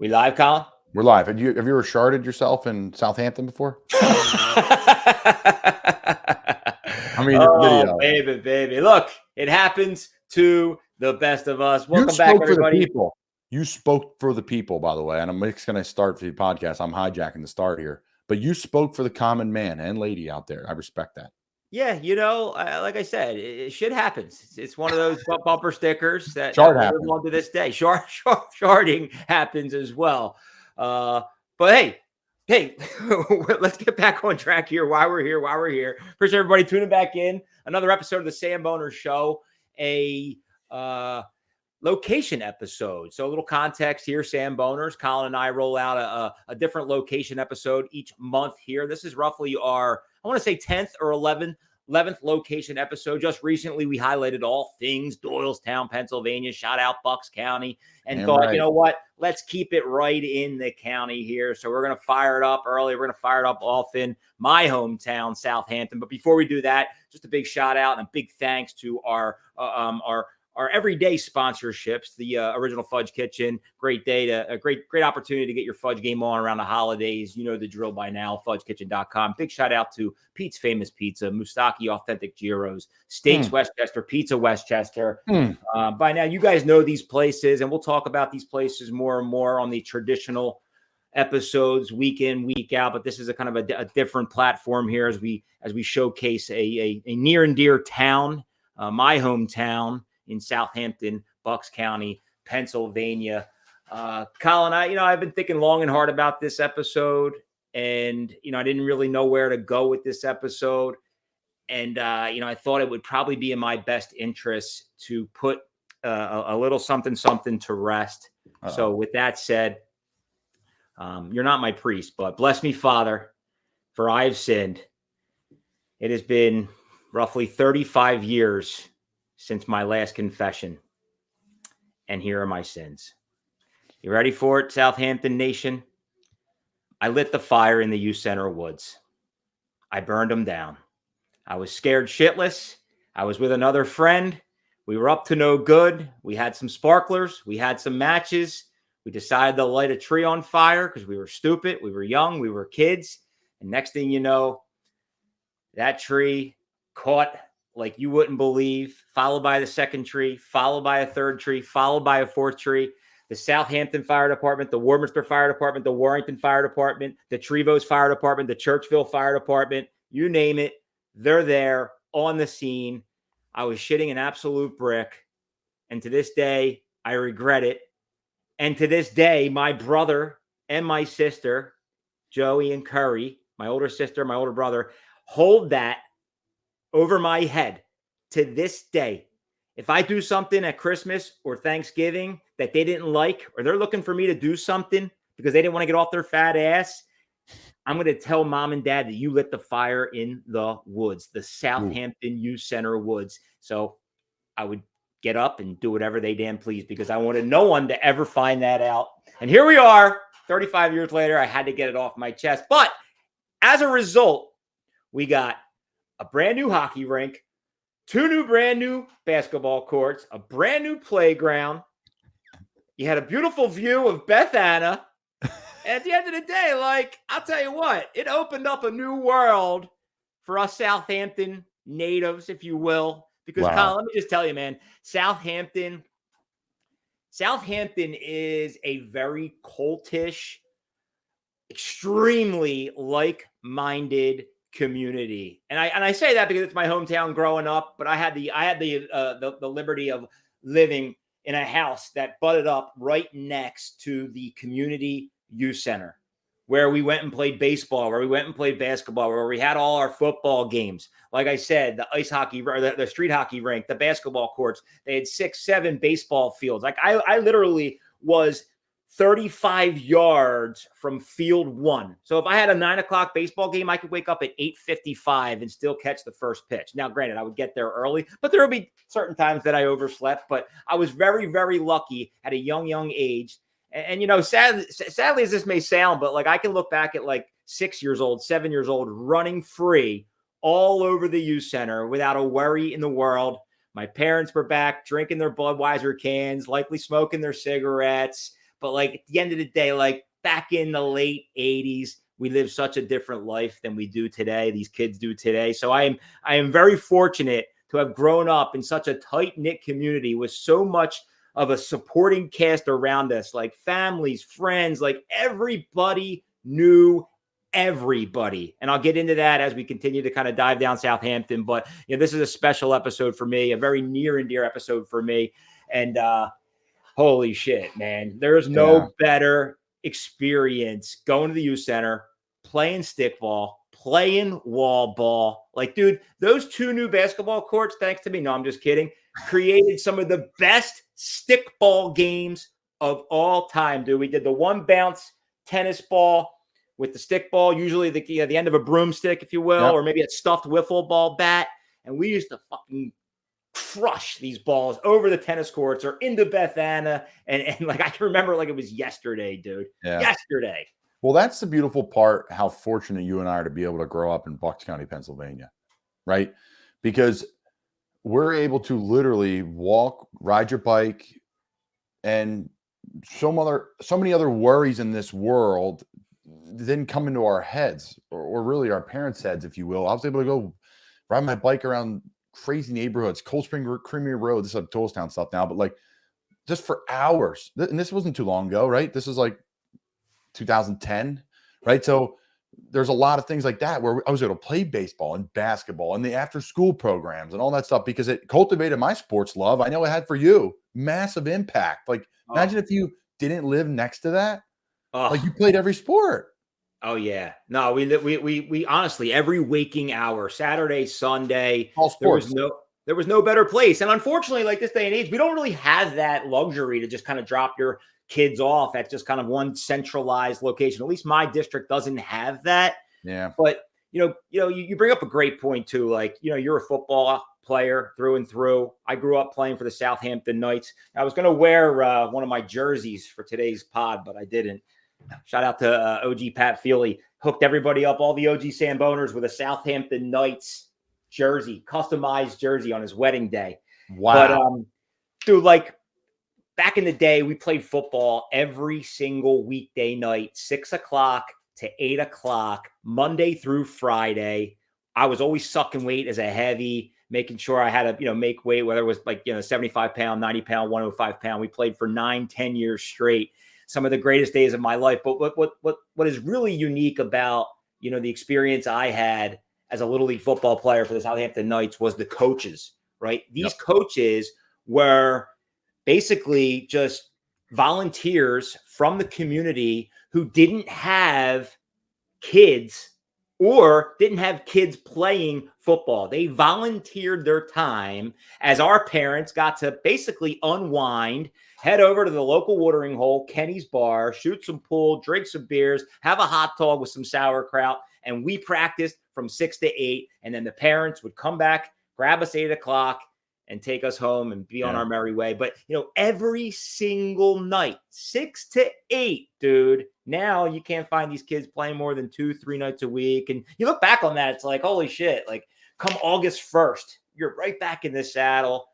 We live, Colin? We're live. Have you ever sharded yourself in Southampton before? I mean, it's video. Baby. Look, it happens to the best of us. Welcome back, everybody. For the people. You spoke for the people, by the way. And Mick's going to start for the podcast. I'm hijacking the start here. But you spoke for the common man and lady out there. I respect that. Yeah, like I said, shit happens. It's one of those bumper stickers that live on to this day. Sharding happens as well. But hey, let's get back on track here. Why we're here. Appreciate everybody tuning back in. Another episode of the Samboner Show, a location episode. So a little context here, Samboners. Colin and I roll out a different location episode each month here. This is roughly our, I want to say 10th or 11th location episode. Just recently, we highlighted all things Doylestown, Pennsylvania. Shout out Bucks County. And thought, you know what? Let's keep it right in the county here. So we're going to fire it up early. We're going to fire it up often. My hometown, Southampton. But before we do that, just a big shout out and a big thanks to our everyday sponsorships, the Original Fudge Kitchen. Great day a great opportunity to get your fudge game on around the holidays. You know the drill by now, fudgekitchen.com. Big shout out to Pete's Famous Pizza, Mustaki Authentic Gyros, Steaks Westchester, Pizza Westchester. By now, you guys know these places, and we'll talk about these places more and more on the traditional episodes week in, week out. But this is a kind of a different platform here as we showcase a near and dear town, my hometown, in Southampton, Bucks County, Pennsylvania. Colin, I've been thinking long and hard about this episode, and, I didn't really know where to go with this episode. And, I thought it would probably be in my best interest to put a little something to rest. So with that said, you're not my priest, but bless me, Father, for I have sinned. It has been roughly 35 years since my last confession, and here are my sins. You ready for it, Southampton Nation? I lit the fire in the youth center woods. I burned them down. I was scared shitless. I was with another friend. We were up to no good. We had some sparklers. We had some matches. We decided to light a tree on fire because we were stupid. We were young. We were kids. And next thing you know, that tree caught like you wouldn't believe, followed by the second tree, followed by a third tree, followed by a fourth tree. The Southampton Fire Department, the Warminster Fire Department, the Warrington Fire Department, the Trevose Fire Department, the Churchville Fire Department, you name it, they're there on the scene. I was shitting an absolute brick. And to this day, I regret it. And to this day, my brother and my sister, Joey and Curry, my older sister, my older brother, hold that over my head to this day. If I do something at Christmas or Thanksgiving that they didn't like, or they're looking for me to do something because they didn't want to get off their fat ass, I'm going to tell mom and dad that you lit the fire in the woods, the Southampton Youth Center woods. So I would get up and do whatever they damn please because I wanted no one to ever find that out. And here we are, 35 years later, I had to get it off my chest. But as a result, we got a brand new hockey rink, 2 brand new basketball courts, a brand new playground. You had a beautiful view of Beth Anna. At the end of the day, I'll tell you what, it opened up a new world for us Southampton natives, if you will. Because, Colin, let me just tell you, man, Southampton is a very cultish, extremely like-minded community. And I say that because it's my hometown growing up, but I had the liberty of living in a house that butted up right next to the community youth center, where we went and played baseball, where we went and played basketball, where we had all our football games. Like I said, the ice hockey, or the street hockey rink, the basketball courts, they had 6, 7 baseball fields. I literally was 35 yards from field 1. So if I had a 9:00 baseball game, I could wake up at 8:55 and still catch the first pitch. Now, granted, I would get there early, but there would be certain times that I overslept. But I was very, very lucky at a young age. And sadly as this may sound, but I can look back at 6 years old, 7 years old, running free all over the youth center without a worry in the world. My parents were back drinking their Budweiser cans, likely smoking their cigarettes. But like at the end of the day, like back in the late 80s, we lived such a different life than we do today. These kids do today. So I am very fortunate to have grown up in such a tight-knit community with so much of a supporting cast around us, like families, friends, like everybody knew everybody. And I'll get into that as we continue to kind of dive down Southampton. But this is a special episode for me, a very near and dear episode for me. And holy shit, man, there's no better experience going to the youth center, playing stickball, playing wall ball. Like, dude, those 2 new basketball courts, thanks to me, no, I'm just kidding, created some of the best stickball games of all time, dude. We did the one bounce tennis ball with the stickball, usually the end of a broomstick, if you will, or maybe a stuffed wiffle ball bat. And we used to fucking crush these balls over the tennis courts or into Beth Anna. And like, I can remember like it was yesterday, dude. Yeah. Yesterday. Well, that's the beautiful part, how fortunate you and I are to be able to grow up in Bucks County, Pennsylvania, right? Because we're able to literally walk, ride your bike, and so many other worries in this world didn't come into our heads, or really our parents' heads, if you will. I was able to go ride my bike around crazy neighborhoods, Cold Spring Creamery Road. This is like Toolstown stuff now, but like just for hours. And this wasn't too long ago, right? This is like 2010, right? So there's a lot of things like that where I was able to play baseball and basketball and the after school programs and all that stuff because it cultivated my sports love. I know it had for you massive impact. Like imagine if you didn't live next to that, like you played every sport. Oh yeah, no, we honestly every waking hour, Saturday, Sunday, all sports. There was no better place. And unfortunately, like this day and age, we don't really have that luxury to just kind of drop your kids off at just kind of one centralized location. At least my district doesn't have that. Yeah. But you bring up a great point too. Like, you're a football player through and through. I grew up playing for the Southampton Knights. I was going to wear one of my jerseys for today's pod, but I didn't. Shout out to OG Pat Feely. Hooked everybody up, all the OG Samboners, with a Southampton Knights jersey, customized jersey on his wedding day. Wow. But, dude, like back in the day, we played football every single weekday night, 6 o'clock to 8 o'clock, Monday through Friday. I was always sucking weight as a heavy, making sure I had to, make weight, whether it was like, 75 pound, 90 pound, 105 pound. We played for 9-10 years straight. Some of the greatest days of my life. But what is really unique about, the experience I had as a Little League football player for the Southampton Knights was the coaches, right? These coaches were basically just volunteers from the community who didn't have kids or didn't have kids playing football. They volunteered their time as our parents got to basically unwind, head over to the local watering hole, Kenny's Bar, shoot some pool, drink some beers, have a hot dog with some sauerkraut. And we practiced from 6 to 8. And then the parents would come back, grab us 8 o'clock, and take us home and be on our merry way. But, every single night, 6 to 8, dude. Now you can't find these kids playing more than 2-3 nights a week. And you look back on that, it's like, holy shit, like come August 1st, you're right back in the saddle.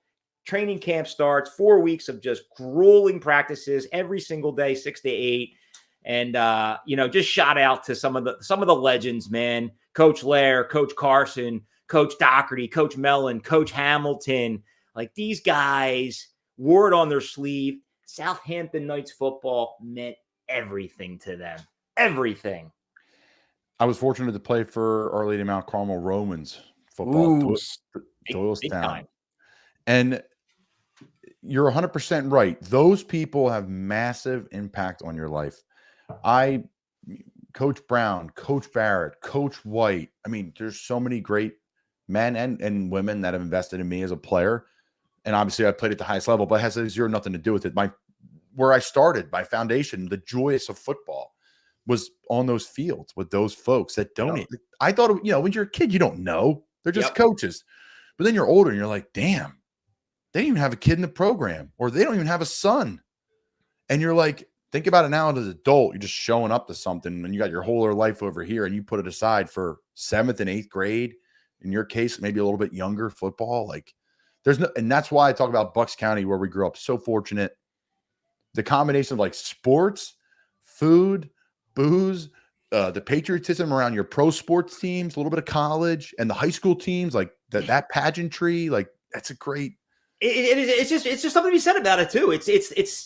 Training camp starts, 4 weeks of just grueling practices every single day, 6 to 8. And, just shout out to some of the legends, man. Coach Lair, Coach Carson, Coach Doherty, Coach Mellon, Coach Hamilton. Like these guys wore it on their sleeve. Southampton Knights football meant everything to them. Everything. I was fortunate to play for Our Lady of Mount Carmel Romans football. Doylestown. And you're 100% right. Those people have massive impact on your life. Coach Brown, Coach Barrett, Coach White. I mean, there's so many great men and women that have invested in me as a player. And obviously I played at the highest level, but it has zero nothing to do with it. Where I started, my foundation, the joyous of football, was on those fields with those folks that donate. Yep. I thought, when you're a kid, you don't know. They're just coaches. But then you're older and you're like, damn, they didn't even have a kid in the program, or they don't even have a son. And you're like, think about it now as an adult. You're just showing up to something and you got your whole other life over here and you put it aside for 7th and 8th grade. In your case, maybe a little bit younger football. Like and that's why I talk about Bucks County, where we grew up, so fortunate. the combination of like sports, food, booze, the patriotism around your pro sports teams, a little bit of college, and the high school teams, like that pageantry, like that's a great. It's just something to be said about it too. It's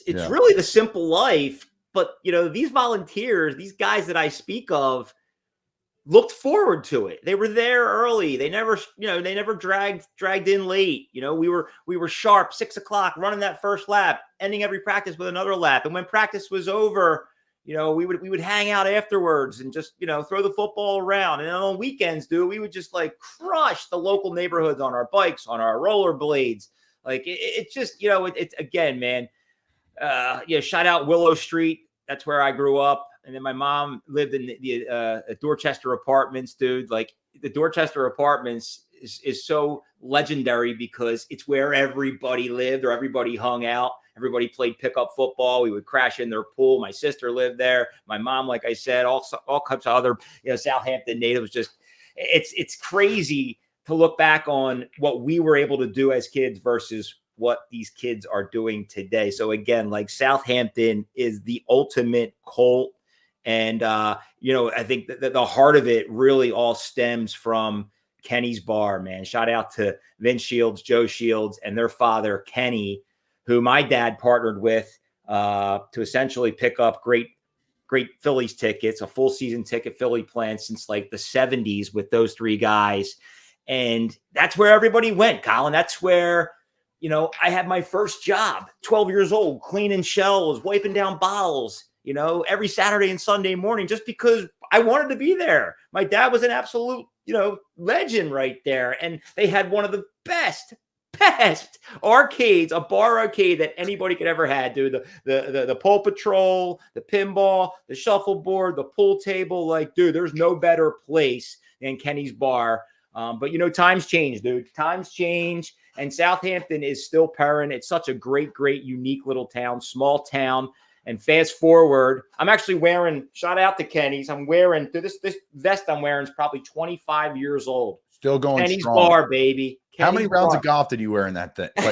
Yeah. really the simple life. But these volunteers, these guys that I speak of, looked forward to it. They were there early. They never dragged in late. We were sharp, 6 o'clock, running that first lap, ending every practice with another lap. And when practice was over, we would hang out afterwards and just, throw the football around. And then on weekends, dude, we would just like crush the local neighborhoods on our bikes, on our rollerblades. Like it's just, it's again, man. Shout out Willow Street. That's where I grew up. And then my mom lived in the Dorchester Apartments, dude. Like the Dorchester Apartments is so legendary because it's where everybody lived or everybody hung out. Everybody played pickup football. We would crash in their pool. My sister lived there. My mom, like I said, all kinds of other Southampton natives. Just it's crazy to look back on what we were able to do as kids versus what these kids are doing today. So again, like Southampton is the ultimate cult. And, I think that the heart of it really all stems from Kenny's Bar, man. Shout out to Vince Shields, Joe Shields, and their father, Kenny, who my dad partnered with to essentially pick up great Phillies tickets, a full season ticket Philly plan since like the 70s with those three guys. And that's where everybody went, Colin. That's where, I had my first job, 12 years old, cleaning shelves, wiping down bottles, every Saturday and Sunday morning, just because I wanted to be there. My dad was an absolute, legend right there. And they had one of the best arcades, a bar arcade that anybody could ever had, dude. The Paw Patrol, the pinball, the shuffleboard, the pool table. Like, dude, there's no better place than Kenny's Bar. But times change, dude. Times change. And Southampton is still purring. It's such a great, unique little town, small town. And fast forward, I'm actually wearing, shout out to Kenny's. I'm wearing, this vest I'm wearing is probably 25 years old. Still going Kenny's strong. Bar, baby. How many rounds Bar. of golf did you wear in that thing? They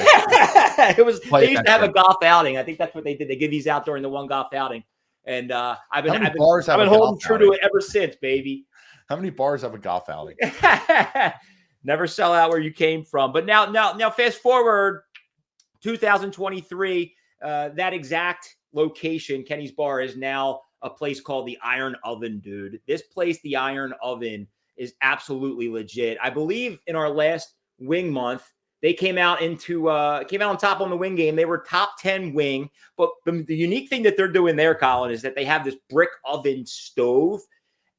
used to have a golf outing. I think that's what they did. They give these out during the one golf outing. And I've been holding true to it ever since, baby. How many bars have a golf outing? Never sell out where you came from. But now fast forward 2023, that exact location, Kenny's Bar, is now a place called the Iron Oven, dude. This place, the Iron Oven, is absolutely legit. I believe in our last wing month, they came out on top on the wing game. They were top 10 wing. But the unique thing that they're doing there, Colin, is that they have this brick oven stove,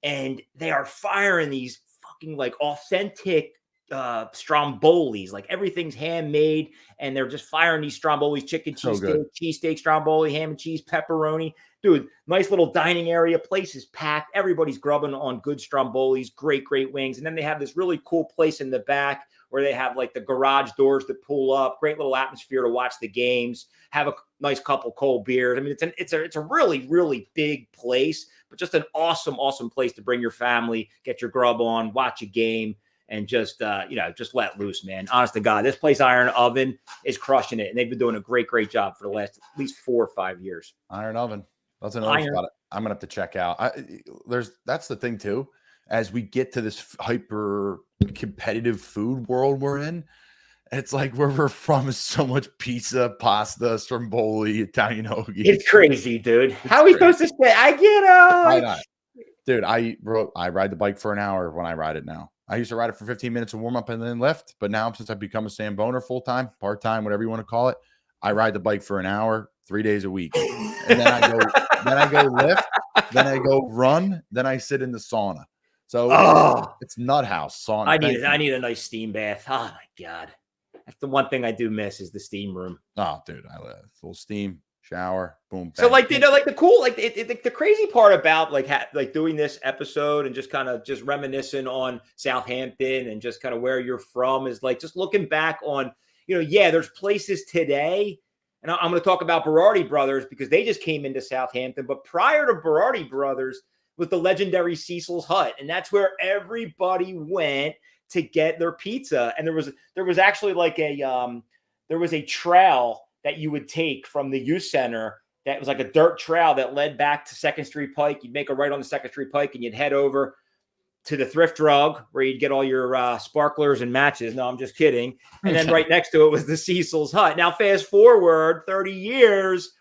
and they are firing these fucking like authentic strombolis. Like everything's handmade, and they're just firing these strombolis, chicken, cheesesteak, stromboli, ham and cheese, pepperoni. Dude, nice little dining area. Place is packed. Everybody's grubbing on good strombolis, great wings. And then they have this really cool place in the back where they have like the garage doors that pull up. Great little atmosphere to watch the games. Have a nice couple cold beers. I mean, it's a really big place, but just an awesome place to bring your family, get your grub on, watch a game, and just let loose, man. Honest to God, this place, Iron Oven, is crushing it, and they've been doing a great job for the last at least 4 or 5 years. Iron Oven. That's another spot I'm gonna have to check out. That's the thing too. As we get to this hyper competitive food world we're in, it's like where we're from is so much pizza, pasta, stromboli, Italian hoagie. It's crazy, dude. How are we supposed to say? I get Why not? Dude, I ride the bike for an hour when I ride it now. I used to ride it for 15 minutes of warm up and then lift, but now since I've become a Samboner full-time, part-time, whatever you want to call it, I ride the bike for an hour, 3 days a week. And then I go lift, then I go run, then I sit in the sauna. So it's nut house sauna. I need a nice steam bath. Oh my God. That's the one thing I do miss is the steam room. Oh, dude, I love full steam, shower, boom. So like, like the cool, like the crazy part about like doing this episode and just kind of just reminiscing on Southampton and just kind of where you're from is like just looking back on, there's places today. And I'm going to talk about Berardi Brothers because they just came into Southampton. But prior to Berardi Brothers was the legendary Cecil's Hut. And that's where everybody went to get their pizza. And there was actually like there was a trail that you would take from the youth center that was like a dirt trail that led back to 2nd Street Pike. You'd make a right on the 2nd Street Pike and you'd head over to the Thrift Drug where you'd get all your sparklers and matches. No, I'm just kidding. And then right next to it was the Cecil's Hut. Now, fast forward 30 years,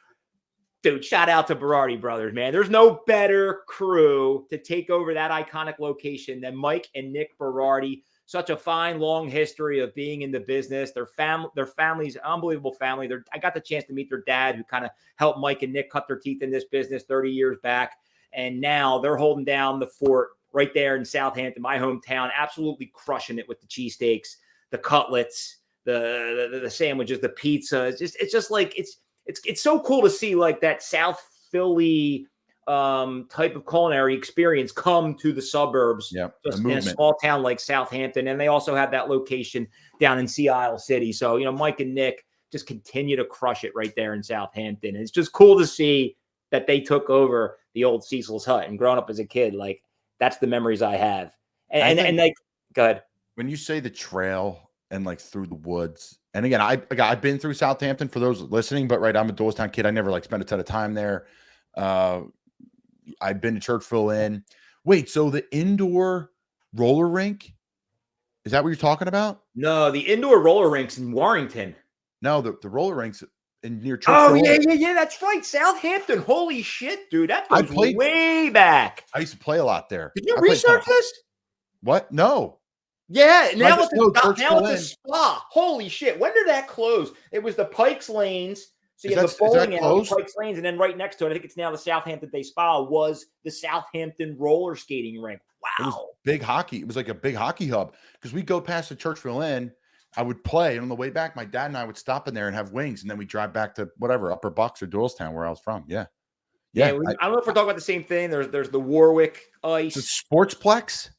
dude, shout out to Berardi Brothers, man. There's no better crew to take over that iconic location than Mike and Nick Berardi. Such a fine, long history of being in the business. Their family's unbelievable family. I got the chance to meet their dad, who kind of helped Mike and Nick cut their teeth in this business 30 years back. And now they're holding down the fort right there in Southampton, my hometown, absolutely crushing it with the cheesesteaks, the cutlets, the sandwiches, the pizza. It's just like it's so cool to see like that South Philly type of culinary experience come to the suburbs, just in a small town like Southampton. And they also have that location down in Sea Isle City. So, Mike and Nick just continue to crush it right there in Southampton. And it's just cool to see that they took over the old Cecil's Hut. And growing up as a kid, like, that's the memories I have. And like, go ahead. When you say the trail and like through the woods, and again, I've been through Southampton for those listening, but I'm a Doylestown kid. I never like spent a ton of time there. I've been to Churchville Inn. Wait, so the indoor roller rink, is that what you're talking about? No, the indoor roller rinks in Warrington. No, the roller rinks near Churchville. Oh, yeah, that's right. Southampton. Holy shit, dude. That goes way back. I used to play a lot there. Did you research this? What? No. Yeah, now it's a spa. Holy shit. When did that close? It was the Pikes Lanes. So you have the bowling alley, Pikes Lanes, and then right next to it, I think it's now the Southampton Day Spa, was the Southampton roller skating rink. Wow. It was big hockey. It was like a big hockey hub because we'd go past the Churchville Inn. I would play, and on the way back, my dad and I would stop in there and have wings, and then we drive back to whatever, Upper Bucks or Doylestown, where I was from. Yeah. I don't know if we're talking about the same thing. There's the Warwick Ice. The Sportsplex?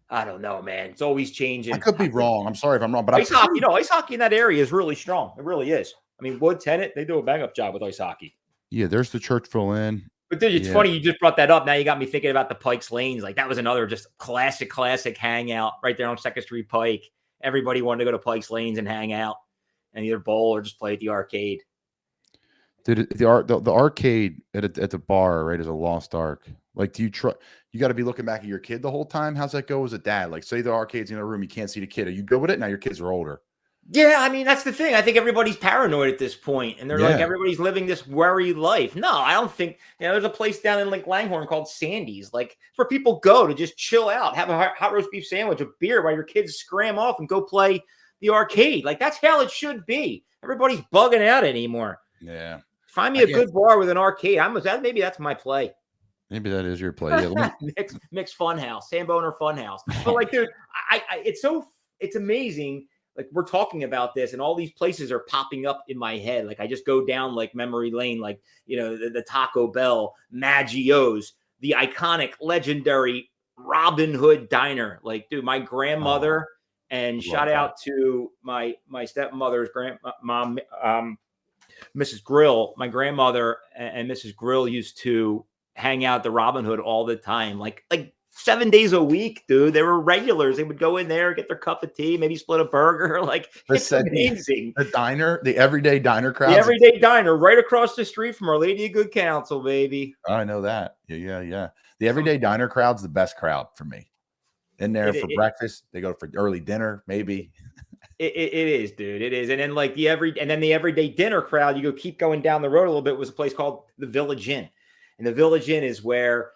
I don't know, man. It's always changing. I could be wrong. I'm sorry if I'm wrong, but ice hockey, ice hockey in that area is really strong. It really is. I mean, Wood, Tennant, they do a bang-up job with ice hockey. Yeah, there's the Churchville Inn. But dude, it's funny you just brought that up. Now you got me thinking about the Pikes Lanes. Like, that was another just classic hangout right there on 2nd Street Pike. Everybody wanted to go to Pikes Lanes and hang out and either bowl or just play at the arcade. Dude, the arcade at the bar, right, is a lost ark. Like, you got to be looking back at your kid the whole time? How's that go as a dad? Like, say the arcade's in a room, you can't see the kid. Are you good with it? Now your kids are older. Yeah, I mean, that's the thing. I think everybody's paranoid at this point, and they're like, everybody's living this worried life. No, I don't think. There's a place down in like Langhorne called Sandy's. Like, it's where people go to just chill out, have a hot roast beef sandwich, a beer, while your kids scram off and go play the arcade. Like, that's how it should be. Everybody's bugging out anymore. Yeah. Find me a good bar with an arcade. Maybe that's my play. Maybe that is your play. Yeah, Mick's Funhouse, Samboner Funhouse. But like, dude, it's amazing. Like, we're talking about this and all these places are popping up in my head. Like, I just go down like memory lane, like, the Taco Bell, Maggio's, the iconic, legendary Robin Hood Diner. Like, dude, my grandmother, and shout out to my stepmother's grandmom, Mrs. Grill. My grandmother and Mrs. Grill used to hang out at the Robin Hood all the time. Like 7 days a week, dude. They were regulars. They would go in there, get their cup of tea, maybe split a burger. Like, it's amazing. The diner, the everyday diner crowd. The everyday diner right across the street from Our Lady of Good Counsel, baby. I know that. Yeah. The everyday diner crowd's the best crowd for me. In there for breakfast. They go for early dinner, maybe. It is, dude. It is. And then the everyday dinner crowd, you keep going down the road a little bit, was a place called the Village Inn. And the Village Inn is where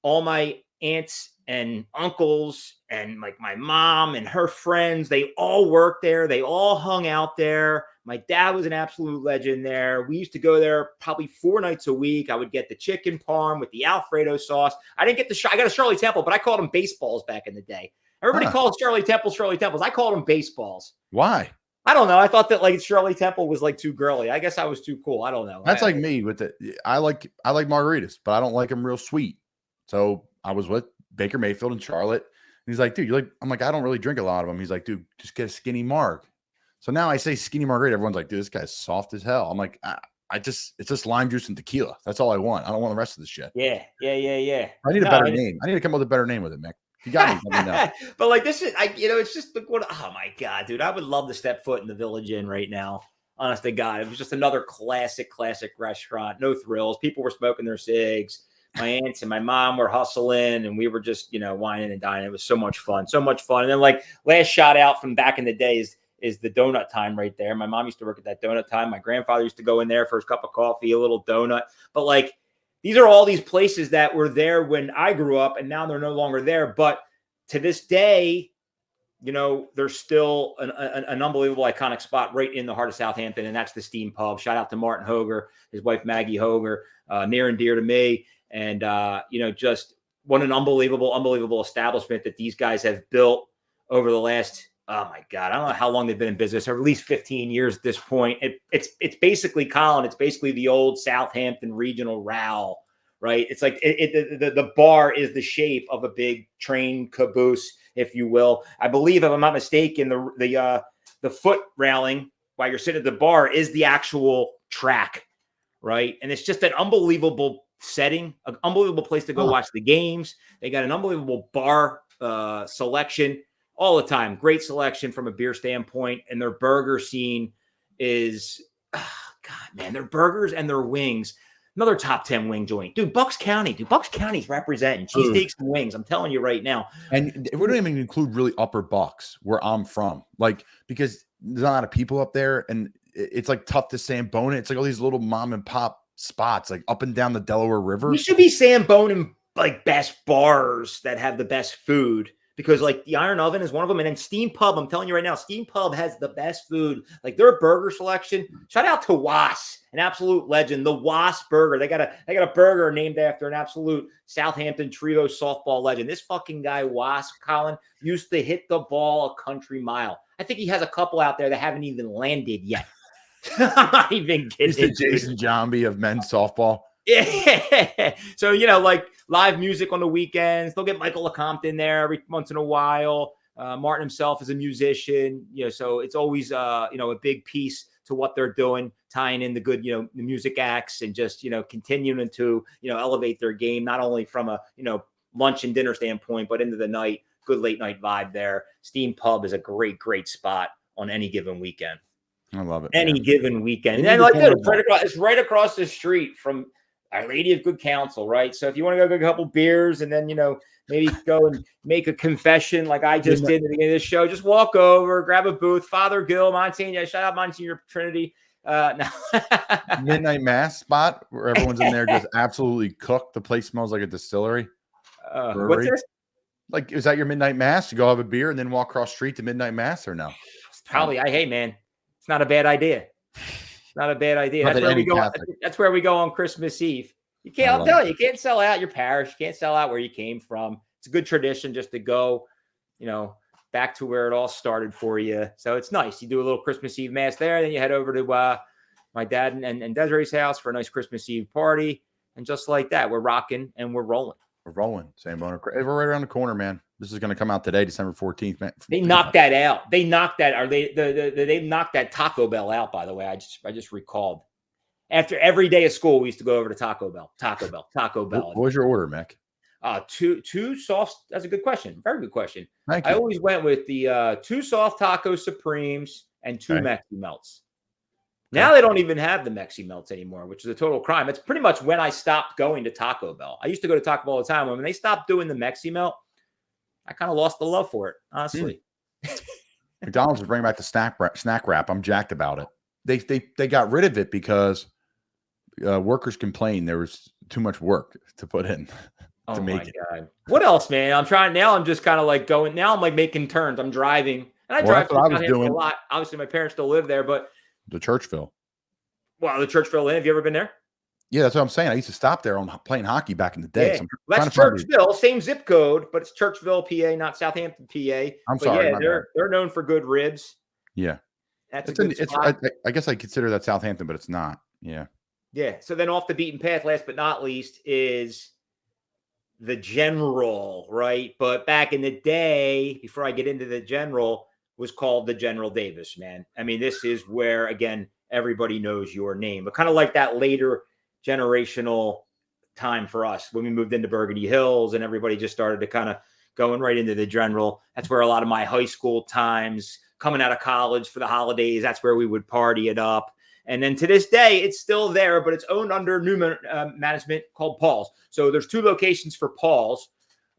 all my aunts and uncles and like my mom and her friends, they all worked there. They all hung out there. My dad was an absolute legend there. We used to go there probably 4 nights a week. I would get the chicken parm with the Alfredo sauce. I got a Shirley Temple, but I called them baseballs back in the day. Everybody calls Shirley Temples. I called them baseballs. Why? I don't know. I thought that like Shirley Temple was like too girly. I guess I was too cool. I don't know. That's like me with I like margaritas, but I don't like them real sweet. So I was with Baker Mayfield and Charlotte. And he's like, dude, I'm like, I don't really drink a lot of them. He's like, dude, just get a skinny marg. So now I say skinny margarita. Everyone's like, dude, this guy's soft as hell. I'm like, it's just lime juice and tequila. That's all I want. I don't want the rest of the shit. Yeah. I need a better name. I need to come up with a better name with it, Mick. You got me. Let me know. But like, this is, it's just like, oh my God, dude, I would love to step foot in the Village Inn right now. Honest to God, it was just another classic restaurant. No thrills. People were smoking their cigs. My aunts and my mom were hustling, and we were just, whining and dining. It was so much fun. And then, like, last shout out from back in the days is the donut time right there. My mom used to work at that donut time. My grandfather used to go in there for his cup of coffee, a little donut. But, like, these are all these places that were there when I grew up, and now they're no longer there. But to this day, there's still an unbelievable iconic spot right in the heart of Southampton, and that's the Steam Pub. Shout out to Martin Hoger, his wife Maggie Hoger, near and dear to me. And, just what an unbelievable establishment that these guys have built over the last, oh my God, I don't know how long they've been in business, or at least 15 years at this point. It's basically, Colin, it's basically the old Southampton regional RAL, right? It's like the bar is the shape of a big train caboose, if you will. I believe, if I'm not mistaken, the foot railing while you're sitting at the bar is the actual track, right? And it's just an unbelievable setting, an unbelievable place to go watch the games. They got an unbelievable bar selection all the time. Great selection from a beer standpoint, and their burger scene is, God, man, their burgers and their wings. Another top 10 wing joint. Dude, Bucks County's representing cheesesteaks and wings. I'm telling you right now. And we don't even include really upper Bucks, where I'm from. Like, because there's not a lot of people up there, and it's like tough to Samboner. It's like all these little mom and pop spots, like up and down the Delaware River. We should be Samboner, like, best bars that have the best food. Because, like, the Iron Oven is one of them. And then Steam Pub, I'm telling you right now, Steam Pub has the best food. Like, their burger selection. Shout out to Was, an absolute legend. The Was Burger. They got a burger named after an absolute Southampton trio softball legend. This fucking guy, Was, Colin, used to hit the ball a country mile. I think he has a couple out there that haven't even landed yet. I'm not even kidding. He's the Jason Zombie of men's softball. Yeah. So, like, live music on the weekends. They'll get Michael LeCompte in there every once in a while. Martin himself is a musician, so it's always, a big piece to what they're doing, tying in the good, the music acts, and just, continuing to, elevate their game, not only from a, lunch and dinner standpoint, but into the night. Good late night vibe there. Steam Pub is a great spot on any given weekend. I love it. Any given weekend. And then, like, it's right across the street from Our Lady of Good Counsel, right? So if you want to go get a couple beers and then, maybe go and make a confession like I just did at the beginning of this show, just walk over, grab a booth. Father Gil, Monsignor, shout out Monsignor Trinity. No. Midnight Mass spot where everyone's in there just absolutely cooked. The place smells like a distillery. What's this? Like, is that your Midnight Mass? You go have a beer and then walk across the street to Midnight Mass, or no? It's probably, hey, man, it's not a bad idea. Not a bad idea. That's where we go on Christmas Eve. You can't, I'll tell you, you can't sell out your parish. You can't sell out where you came from. It's a good tradition just to go, back to where it all started for you. So it's nice. You do a little Christmas Eve mass there. Then you head over to my dad and Desiree's house for a nice Christmas Eve party. And just like that, we're rocking and we're rolling. We're rolling. Samboner. We're right around the corner, man. This is going to come out today, December 14th. Man. They knocked that out. They knocked that. They knocked that Taco Bell out, by the way. I just recalled. After every day of school, we used to go over to Taco Bell. What was your order, Mick? Two soft. That's a good question. Very good question. Thank you. I always went with the 2 soft taco supremes and 2 Mexi melts. Now they don't even have the Mexi melts anymore, which is a total crime. It's pretty much when I stopped going to Taco Bell. I used to go to Taco Bell all the time. When they stopped doing the Mexi melt, I kind of lost the love for it, honestly. McDonald's is bringing back the snack wrap. I'm jacked about it. They got rid of it because workers complained there was too much work to put in. Oh my God. What else, man? I'm trying now. I'm just kind of like going now. I'm like making turns. I'm driving, and I drive a lot. Obviously, my parents still live there, but the Churchville. Wow, the Churchville Inn. Have you ever been there? Yeah, that's what I'm saying. I used to stop there on playing hockey back in the day. Yeah. So that's Churchville, same zip code, but it's Churchville, PA, not Southampton, PA. I'm sorry. Yeah, they're known for good ribs. Yeah, that's a good spot. I guess I consider that Southampton, but it's not. Yeah. Yeah. So then off the beaten path, last but not least, is the General, right? But back in the day, before I get into the General, was called the General Davis, man. I mean, this is where, again, everybody knows your name, but kind of like that later generational time for us when we moved into Burgundy Hills and everybody just started to kind of going right into the General. That's where a lot of my high school times, coming out of college for the holidays. That's where we would party it up. And then to this day, it's still there, but it's owned under new management called Palz. So there's 2 locations for Palz.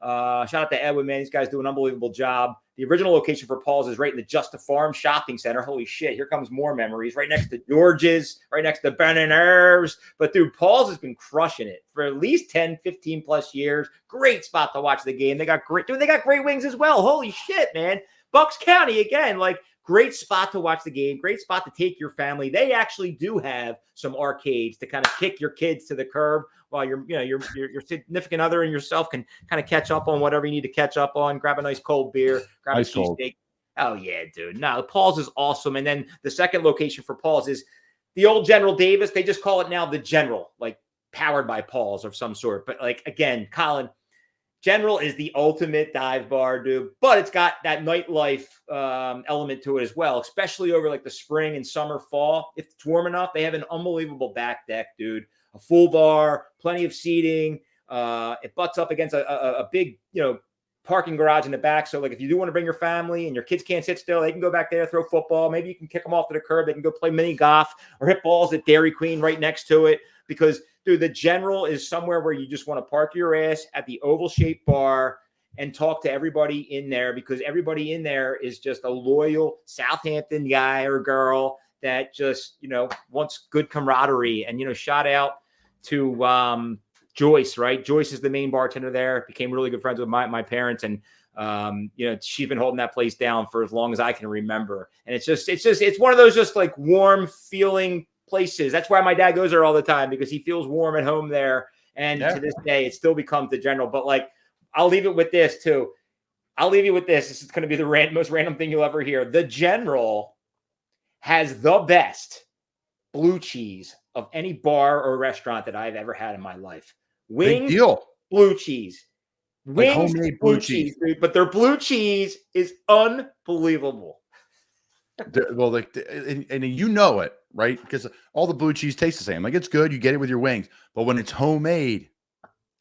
Shout out to Edwin, man. These guys do an unbelievable job. The original location for Palz is right in the Just a Farm shopping center. Holy shit, here comes more memories. Right next to George's, right next to Ben and Irv's. But dude, Palz has been crushing it for at least 10, 15 plus years. Great spot to watch the game. They got great wings as well. Holy shit, man. Bucks County, again, like, great spot to watch the game. Great spot to take your family. They actually do have some arcades to kind of kick your kids to the curb while your significant other and yourself can kind of catch up on whatever you need to catch up on. Grab a nice cold beer, grab a cheesesteak. Oh yeah, dude. No, Palz is awesome. And then the second location for Palz is the old General Davis. They just call it now the General, like powered by Palz of some sort. But like, again, Colin, General is the ultimate dive bar, dude, but it's got that nightlife element to it as well, especially over like the spring and summer, fall. If it's warm enough, they have an unbelievable back deck, dude. A full bar, plenty of seating. It butts up against a big, parking garage in the back. So like if you do want to bring your family and your kids can't sit still, they can go back there, throw football. Maybe you can kick them off to the curb. They can go play mini golf or hit balls at Dairy Queen right next to it because – dude, the General is somewhere where you just want to park your ass at the oval-shaped bar and talk to everybody in there because everybody in there is just a loyal Southampton guy or girl that just, wants good camaraderie. And, shout out to Joyce, right? Joyce is the main bartender there. Became really good friends with my parents. And, she's been holding that place down for as long as I can remember. And it's one of those just like warm feeling places. That's why my dad goes there all the time because he feels warm at home there. And to this day, it still becomes the General. But like, I'll leave it with this too. I'll leave you with this. This is going to be the most random thing you'll ever hear. The General has the best blue cheese of any bar or restaurant that I've ever had in my life. Wings, blue cheese. Wings, like homemade blue cheese, dude. But their blue cheese is unbelievable. Well, and you know it, right? Because all the blue cheese tastes the same. Like it's good, you get it with your wings, but when it's homemade,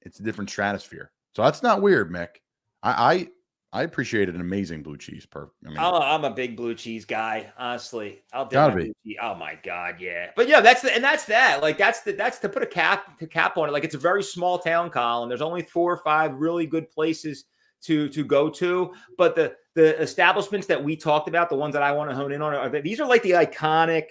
it's a different stratosphere. So that's not weird, Mick. I appreciated an amazing blue cheese. I'm a big blue cheese guy, honestly. I'll do blue cheese. Oh my god, yeah. But yeah, that's that. Like that's to put a cap on it. Like it's a very small town, Colin. There's only 4 or 5 really good places to go to, but the establishments that we talked about, the ones that I want to hone in on, these are like the iconic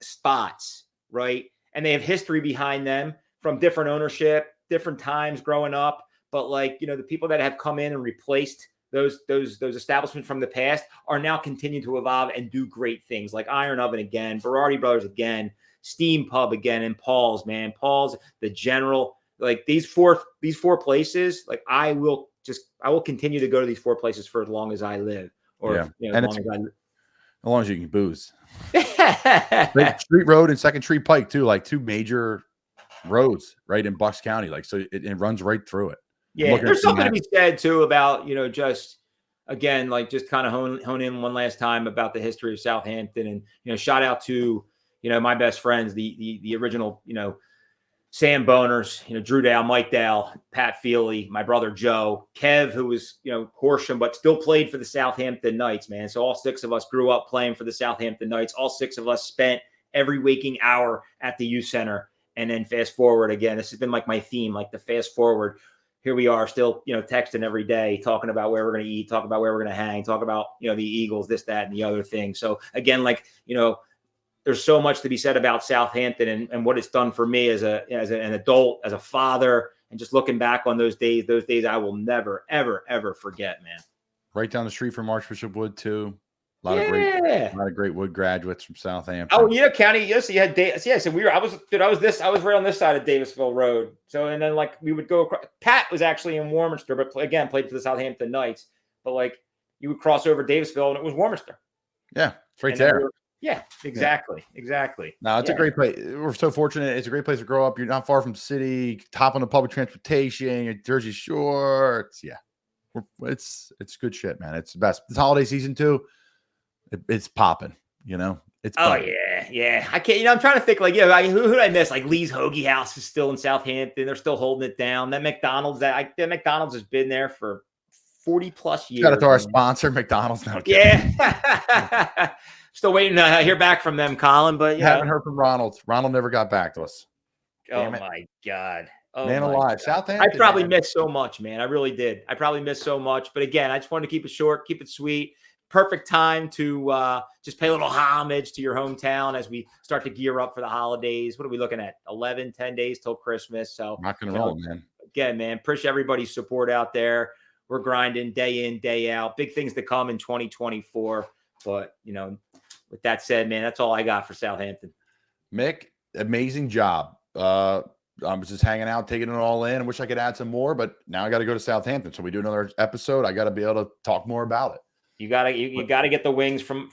spots, right? And they have history behind them from different ownership, different times growing up. But like, the people that have come in and replaced those establishments from the past are now continuing to evolve and do great things like Iron Oven again, Berardi Bros again, Steam Pub again, and Palz, man. Palz, the General, like these four places, like I will continue to go to these 4 places for as long as I live, or as long as you can booze. Street Road and Second Street Pike too, like 2 major roads right in Bucks County. Like so, it runs right through it. Yeah, there's something to be said too about just again like just kind of hone in one last time about the history of Southampton, and shout out to my best friends, the original Samboners, Drew Dale, Mike Dale, Pat Feely, my brother Joe, Kev, who was, Horsham, but still played for the Southampton Knights, man. So all 6 of us grew up playing for the Southampton Knights. All 6 of us spent every waking hour at the youth center. And then fast forward again, this has been like my theme, like the fast forward. Here we are still, texting every day, talking about where we're going to eat, talk about where we're going to hang, talk about, the Eagles, this, that, and the other thing. So again, like, there's so much to be said about Southampton and what it's done for me as an adult, as a father, and just looking back on those days I will never, ever, ever forget, man. Right down the street from Archbishop Wood too. A lot of great Wood graduates from Southampton. Oh, county. Yes, you had so I was right on this side of Davisville Road. So and then like we would go across. Pat was actually in Warminster, but again played for the Southampton Knights. But like you would cross over Davisville and it was Warminster. Yeah, it's right there. Yeah, exactly. No, it's a great place. We're so fortunate. It's a great place to grow up. You're not far from the city. Hop on the public transportation. You're Jersey Shore. It's good shit, man. It's the best. This holiday season too. It's popping. It's popping. Yeah. I can't. I'm trying to think. Like, who did I miss? Like Lee's Hoagie House is still in Southampton. They're still holding it down. That McDonald's has been there for 40 plus years. Shout out to our man. sponsor, McDonald's. No, Yeah. Still waiting to hear back from them, Colin, but haven't heard from Ronald. Ronald never got back to us. Oh my God. Oh, man alive. Southampton. I probably missed so much, man. I really did. I probably missed so much. But again, I just wanted to keep it short, keep it sweet. Perfect time to just pay a little homage to your hometown as we start to gear up for the holidays. What are we looking at? 11, 10 days till Christmas. So rock and roll, man. Again, man, appreciate everybody's support out there. We're grinding day in, day out. Big things to come in 2024. But, with that said, man, that's all I got for Southampton. Mick, amazing job. I was just hanging out, taking it all in. I wish I could add some more, but now I got to go to Southampton. So we do another episode. I got to be able to talk more about it. You gotta get the wings from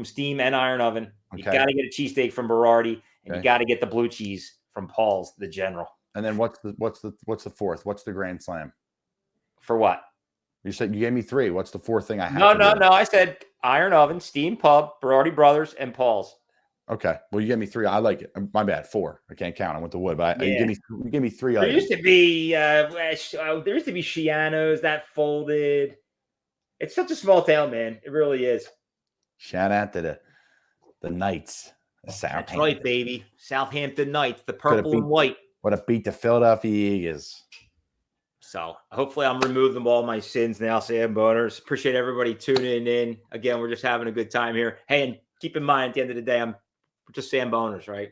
Steam and Iron Oven. You gotta get a cheesesteak from Berardi, and you gotta get the blue cheese from Palz, the General. And then what's the fourth? What's the Grand Slam? For what? You said you gave me 3. What's the fourth thing I have? No. I said Iron Oven, Steam Pub, Berardi Brothers, and Palz. Okay. Well, you gave me 3. I like it. My bad. 4. I can't count. I went to wood, but you gave me 3. There used to be Shiano's that folded. It's such a small town, man. It really is. Shout out to the Knights. Southampton. That's right, baby. Southampton Knights, the purple and white. What a beat the Philadelphia Eagles. So hopefully I'm removing all my sins now, Samboners. Appreciate everybody tuning in. Again, we're just having a good time here. Hey, and keep in mind, at the end of the day, we're just Samboners, right?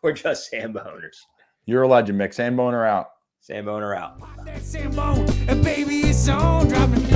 We're just Samboners. You're a legend, Mick. Samboner out. Samboner out. Sambone, and baby, it's on, dropping